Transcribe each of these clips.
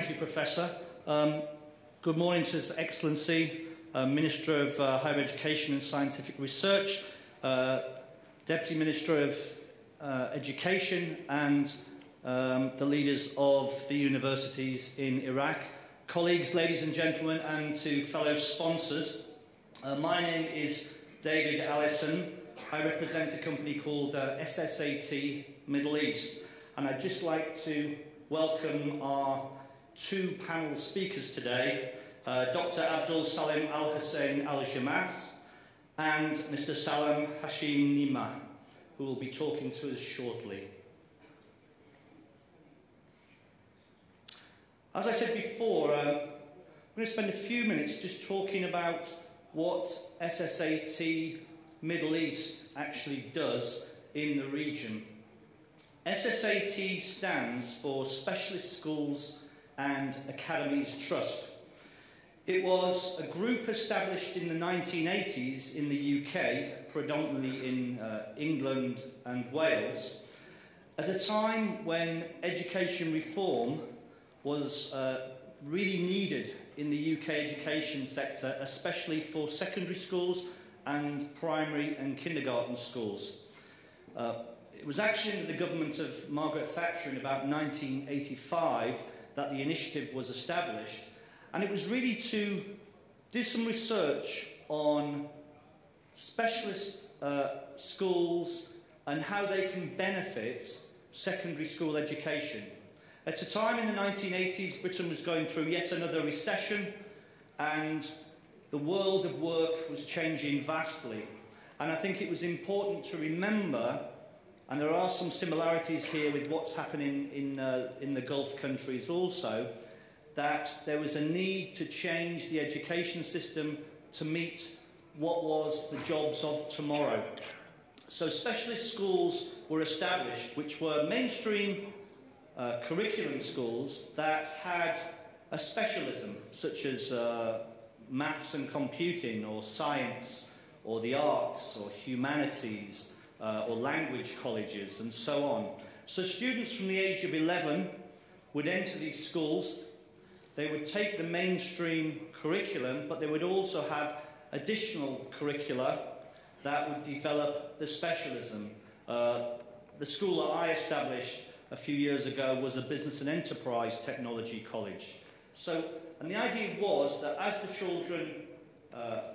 Thank you, Professor. Good morning to His Excellency, Minister of Higher Education and Scientific Research, Deputy Minister of Education, and the leaders of the universities in Iraq, colleagues, ladies and gentlemen, and to fellow sponsors. My name is David Allison. I represent a company called SSAT Middle East, and I'd just like to welcome our two panel speakers today, Dr. Abdul Salim Al-Hussein Al-Jamas and Mr. Salam Hashim Nima, who will be talking to us shortly. As I said before, I'm going to spend a few minutes just talking about what SSAT Middle East actually does in the region. SSAT stands for Specialist Schools and Academies Trust. It was a group established in the 1980s in the UK, predominantly in England and Wales, at a time when education reform was really needed in the UK education sector, especially for secondary schools and primary and kindergarten schools. It was actually under the government of Margaret Thatcher in about 1985 that the initiative was established, and it was really to do some research on specialist schools and how they can benefit secondary school education. At a time in the 1980s, Britain was going through yet another recession, and the world of work was changing vastly. And I think it was important to remember, and there are some similarities here with what's happening in the Gulf countries also, that there was a need to change the education system to meet what was the jobs of tomorrow. So specialist schools were established, which were mainstream curriculum schools that had a specialism, such as maths and computing, or science, or the arts, or humanities, or language colleges, and so on. So students from the age of 11 would enter these schools. They would take the mainstream curriculum, but they would also have additional curricula that would develop the specialism. The school that I established a few years ago was a business and enterprise technology college. And the idea was that as the children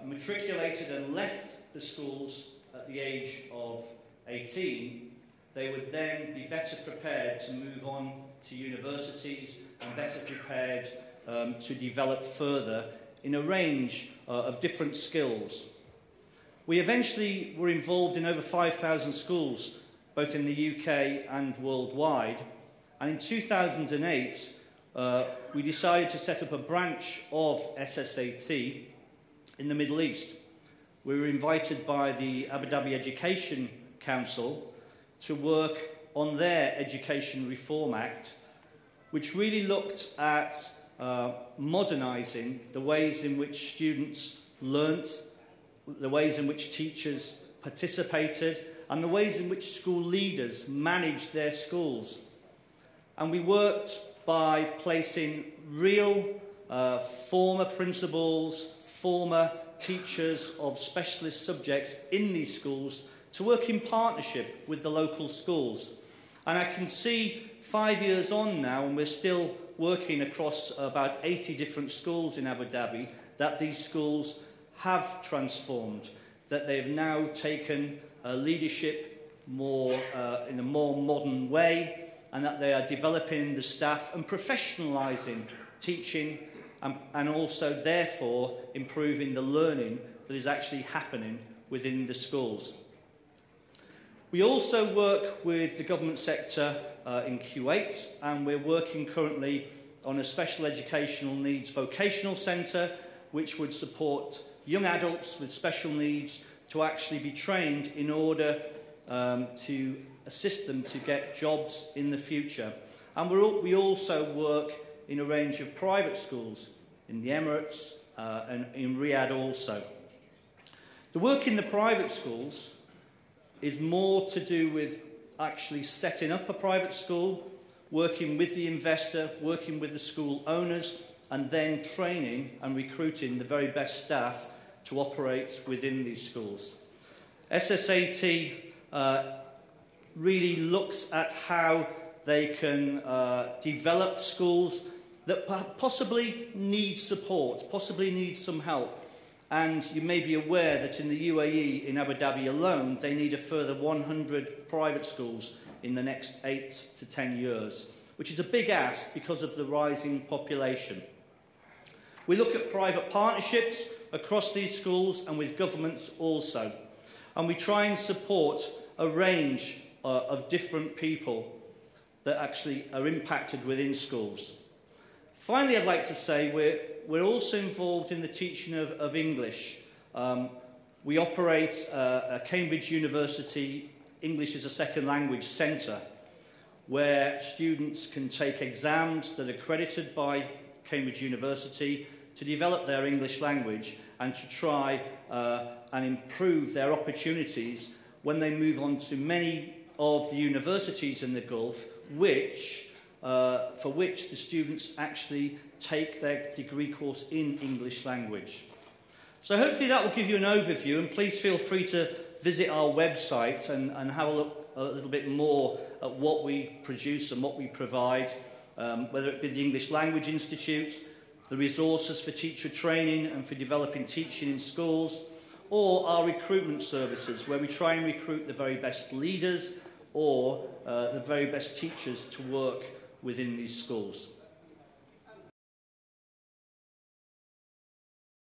matriculated and left the schools at the age of 18, they would then be better prepared to move on to universities and better prepared to develop further in a range of different skills. We eventually were involved in over 5,000 schools, both in the UK and worldwide, and in 2008 we decided to set up a branch of SSAT in the Middle East. We were invited by the Abu Dhabi Education Council to work on their Education Reform Act, which really looked at modernising the ways in which students learnt, the ways in which teachers participated, and the ways in which school leaders managed their schools. And we worked by placing real former principals, former teachers of specialist subjects in these schools to work in partnership with the local schools. And I can see 5 years on now, and we're still working across about 80 different schools in Abu Dhabi, that these schools have transformed, that they've now taken leadership in a more modern way, and that they are developing the staff and professionalising teaching, and also therefore improving the learning that is actually happening within the schools. We also work with the government sector in Kuwait, and we're working currently on a special educational needs vocational centre which would support young adults with special needs to actually be trained in order to assist them to get jobs in the future. And we also work in a range of private schools in the Emirates and in Riyadh also. The work in the private schools is more to do with actually setting up a private school, working with the investor, working with the school owners, and then training and recruiting the very best staff to operate within these schools. SSAT really looks at how they can develop schools that possibly need support, possibly need some help. And you may be aware that in the UAE, in Abu Dhabi alone, they need a further 100 private schools in the next 8 to 10 years, which is a big ask because of the rising population. We look at private partnerships across these schools and with governments also. And we try and support a range of different people that actually are impacted within schools. Finally, I'd like to say we're also involved in the teaching of English. We operate a Cambridge University English as a Second Language Centre, where students can take exams that are accredited by Cambridge University to develop their English language and to try and improve their opportunities when they move on to many of the universities in the Gulf, for which the students actually take their degree course in English language. So hopefully that will give you an overview, and please feel free to visit our website and have a look a little bit more at what we produce and what we provide, whether it be the English Language Institute, the resources for teacher training and for developing teaching in schools, or our recruitment services, where we try and recruit the very best leaders or the very best teachers to work within these schools.